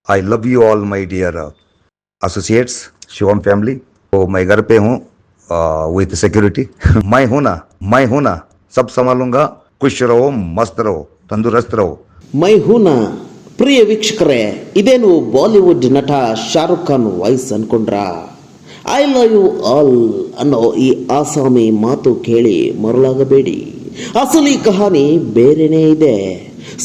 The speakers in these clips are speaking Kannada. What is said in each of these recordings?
I love you all my dear associates Shivam family. तो मैं घर पे हूँ विथ सिक्योरिटी। मैं हूँ ना, सब संभालूंगा। खुश रहो, मस्त रहो, तंदुरुस्त रहो। ಮೈ ಹೂನಾ. ಪ್ರಿಯ ವೀಕ್ಷಕರೇ, ಇದೇನು ಬಾಲಿವುಡ್ ನಟ ಶಾರುಖ್ ಖಾನ್ ವಾಯ್ಸ್ ಅನ್ಕೊಂಡ್ರ? ಐ ಲವ್ ಯು ಆಲ್ ಅನ್ನೋ ಈ ಆಸಾಮಿ ಮಾತು ಕೇಳಿ ಮರಳಾಗಬೇಡಿ. ಅಸಲಿ ಕಹಾನಿ ಬೇರೆನೇ ಇದೆ.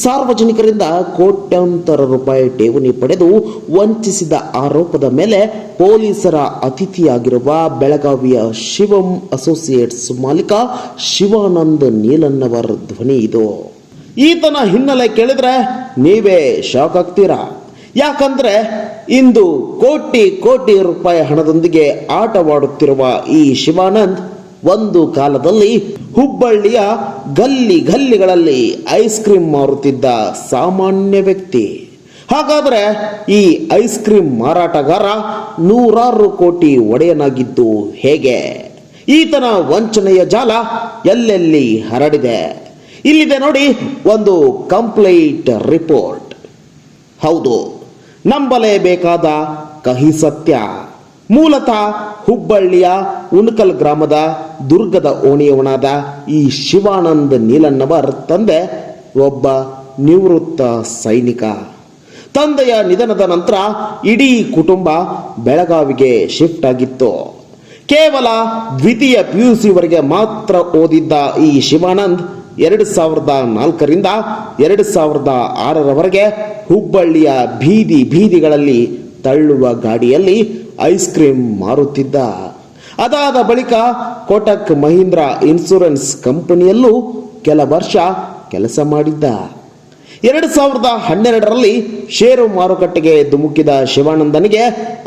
ಸಾರ್ವಜನಿಕರಿಂದ ಕೋಟ್ಯಾಂತರ ರೂಪಾಯಿ ಠೇವಣಿ ಪಡೆದು ವಂಚಿಸಿದ ಆರೋಪದ ಮೇಲೆ ಪೊಲೀಸರ ಅತಿಥಿಯಾಗಿರುವ ಬೆಳಗಾವಿಯ ಶಿವಂ ಅಸೋಸಿಯೇಟ್ಸ್ ಮಾಲೀಕ ಶಿವಾನಂದ್ ನೀಲನ್ನವರ್ ಧ್ವನಿ ಇದು. ಈತನ ಹಿನ್ನೆಲೆ ಕೇಳಿದ್ರೆ ನೀವೇ ಶಾಕ್ ಆಗ್ತೀರಾ. ಯಾಕಂದ್ರೆ ಇಂದು ಕೋಟಿ ಕೋಟಿ ರೂಪಾಯಿ ಹಣದೊಂದಿಗೆ ಆಟವಾಡುತ್ತಿರುವ ಈ ಶಿವಾನಂದ್ ಒಂದು ಕಾಲದಲ್ಲಿ ಹುಬ್ಬಳ್ಳಿಯ ಗಲ್ಲಿಗಳಲ್ಲಿ ಐಸ್ ಕ್ರೀಮ್ ಮಾರುತ್ತಿದ್ದ ಸಾಮಾನ್ಯ ವ್ಯಕ್ತಿ. ಹಾಗಾದ್ರೆ ಈ ಐಸ್ ಕ್ರೀಮ್ ಮಾರಾಟಗಾರ ನೂರಾರು ಕೋಟಿ ಒಡೆಯನಾಗಿದ್ದು ಹೇಗೆ? ಈತನ ವಂಚನೆಯ ಜಾಲ ಎಲ್ಲೆಲ್ಲಿ ಹರಡಿದೆ? ಇಲ್ಲಿದೆ ನೋಡಿ ಒಂದು ಕಂಪ್ಲೀಟ್ ರಿಪೋರ್ಟ್. ಹೌದು, ನಂಬಲೇಬೇಕಾದ ಕಹಿ ಸತ್ಯ. ಮೂಲತಃ ಹುಬ್ಬಳ್ಳಿಯ ಉಣಕಲ್ ಗ್ರಾಮದ ದುರ್ಗದ ಓಣಿಯವನಾದ ಈ ಶಿವಾನಂದ್ ನೀಲನ್ನವರ್ ತಂದೆ ಒಬ್ಬ ನಿವೃತ್ತ ಸೈನಿಕ. ತಂದೆಯ ನಿಧನದ ನಂತರ ಇಡೀ ಕುಟುಂಬ ಬೆಳಗಾವಿಗೆ ಶಿಫ್ಟ್ ಆಗಿತ್ತು. ಕೇವಲ ದ್ವಿತೀಯ PUC ವರೆಗೆ ಮಾತ್ರ ಓದಿದ್ದ ಈ ಶಿವಾನಂದ್ 2004ರಿಂದ 2006ರವರೆಗೆ ಹುಬ್ಬಳ್ಳಿಯ ಬೀದಿಗಳಲ್ಲಿ ತಳ್ಳುವ ಗಾಡಿಯಲ್ಲಿ ಐಸ್ ಕ್ರೀಮ್ ಮಾರುತ್ತಿದ್ದ. ಅದಾದ ಬಳಿಕ ಕೋಟಕ್ ಮಹೀಂದ್ರಾ ಇನ್ಶೂರೆನ್ಸ್ ಕಂಪನಿಯಲ್ಲೂ ಕೆಲ ವರ್ಷ ಕೆಲಸ ಮಾಡಿದ್ದ. 2012ರಲ್ಲಿ ಷೇರು ಮಾರುಕಟ್ಟೆಗೆ ಧುಮುಕಿದ ಶಿವಾನಂದನಿಗೆ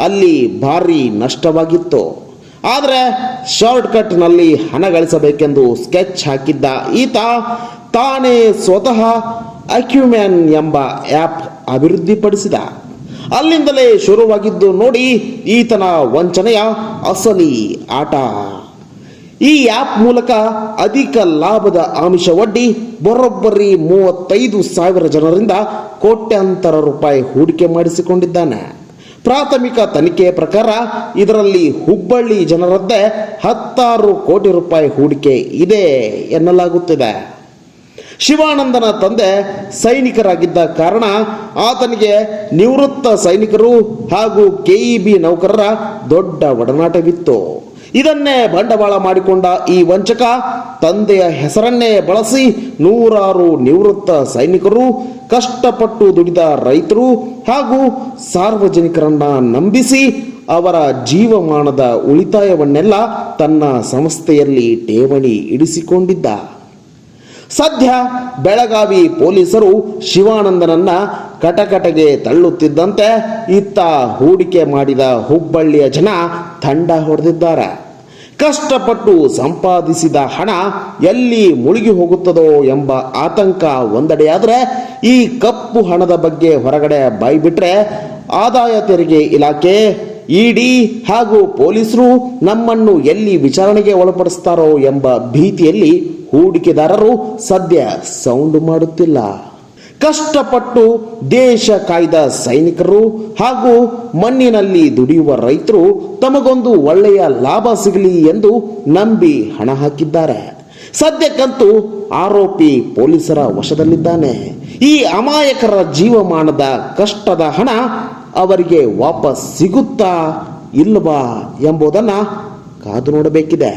ಅಲ್ಲಿ ಭಾರಿ ನಷ್ಟವಾಗಿತ್ತು. ಆದರೆ ಶಾರ್ಟ್ಕಟ್ನಲ್ಲಿ ಹಣ ಗಳಿಸಬೇಕೆಂದು ಸ್ಕೆಚ್ ಹಾಕಿದ್ದ ಈತ ತಾನೇ ಸ್ವತಃ ಅಕ್ಯುಮ್ಯಾನ್ ಎಂಬ ಆ್ಯಪ್ ಅಭಿವೃದ್ಧಿಪಡಿಸಿದ. ಅಲ್ಲಿಂದಲೇ ಶುರುವಾಗಿದ್ದು ನೋಡಿ ಈತನ ವಂಚನೆಯ ಅಸಲಿ ಆಟ. ಈ ಆ್ಯಪ್ ಮೂಲಕ ಅಧಿಕ ಲಾಭದ ಆಮಿಷ ಒಡ್ಡಿ ಬರೋಬ್ಬರಿ 35,000 ಜನರಿಂದ ಕೋಟ್ಯಾಂತರ ರೂಪಾಯಿ ಹೂಡಿಕೆ ಮಾಡಿಸಿಕೊಂಡಿದ್ದಾನೆ. ಪ್ರಾಥಮಿಕ ತನಿಖೆಯ ಪ್ರಕಾರ ಇದರಲ್ಲಿ ಹುಬ್ಬಳ್ಳಿ ಜನರದ್ದೇ 16 ಕೋಟಿ ರೂಪಾಯಿ ಹೂಡಿಕೆ ಇದೆ ಎನ್ನಲಾಗುತ್ತಿದೆ. ಶಿವಾನಂದನ ತಂದೆ ಸೈನಿಕರಾಗಿದ್ದ ಕಾರಣ ಆತನಿಗೆ ನಿವೃತ್ತ ಸೈನಿಕರು ಹಾಗೂ KEB ನೌಕರರ ದೊಡ್ಡ ಒಡನಾಟವಿತ್ತು. ಇದನ್ನೇ ಬಂಡವಾಳ ಮಾಡಿಕೊಂಡ ಈ ವಂಚಕ ತಂದೆಯ ಹೆಸರನ್ನೇ ಬಳಸಿ ನೂರಾರು ನಿವೃತ್ತ ಸೈನಿಕರು, ಕಷ್ಟಪಟ್ಟು ದುಡಿದ ರೈತರು ಹಾಗೂ ಸಾರ್ವಜನಿಕರನ್ನ ನಂಬಿಸಿ ಅವರ ಜೀವಮಾನದ ಉಳಿತಾಯವನ್ನೆಲ್ಲ ತನ್ನ ಸಂಸ್ಥೆಯಲ್ಲಿ ಠೇವಣಿ ಇಡಿಸಿಕೊಂಡಿದ್ದ. ಸದ್ಯ ಬೆಳಗಾವಿ ಪೊಲೀಸರು ಶಿವಾನಂದನನ್ನ ಕಟಕಟೆಗೆ ತಳ್ಳುತ್ತಿದ್ದಂತೆ ಇತ್ತ ಹೂಡಿಕೆ ಮಾಡಿದ ಹುಬ್ಬಳ್ಳಿಯ ಜನ ತಂಡ ಹೊಡೆದಿದ್ದಾರೆ. ಕಷ್ಟಪಟ್ಟು ಸಂಪಾದಿಸಿದ ಹಣ ಎಲ್ಲಿ ಮುಳುಗಿ ಹೋಗುತ್ತದೋ ಎಂಬ ಆತಂಕ ಒಂದೆಡೆಯಾದರೆ, ಈ ಕಪ್ಪು ಹಣದ ಬಗ್ಗೆ ಹೊರಗಡೆ ಬಾಯ್ಬಿಟ್ರೆ ಆದಾಯ ತೆರಿಗೆ ಇಲಾಖೆ, ED ಹಾಗೂ ಪೊಲೀಸರು ನಮ್ಮನ್ನು ಎಲ್ಲಿ ವಿಚಾರಣೆಗೆ ಒಳಪಡಿಸ್ತಾರೋ ಎಂಬ ಭೀತಿಯಲ್ಲಿ ಹೂಡಿಕೆದಾರರು ಸದ್ಯ ಸೌಂಡು ಮಾಡುತ್ತಿಲ್ಲ. ಕಷ್ಟಪಟ್ಟು ದೇಶ ಕಾಯ್ದ ಸೈನಿಕರು ಹಾಗೂ ಮಣ್ಣಿನಲ್ಲಿ ದುಡಿಯುವ ರೈತರು ತಮಗೊಂದು ಒಳ್ಳೆಯ ಲಾಭ ಸಿಗಲಿ ಎಂದು ನಂಬಿ ಹಣ ಹಾಕಿದ್ದಾರೆ. ಸದ್ಯಕ್ಕಂತೂ ಆರೋಪಿ ಪೊಲೀಸರ ವಶದಲ್ಲಿದ್ದಾನೆ. ಈ ಅಮಾಯಕರ ಜೀವಮಾನದ ಕಷ್ಟದ ಹಣ ಅವರಿಗೆ ವಾಪಸ್ ಸಿಗುತ್ತಾ ಇಲ್ವಾ ಎಂಬುದನ್ನು ಕಾದು ನೋಡಬೇಕಿದೆ.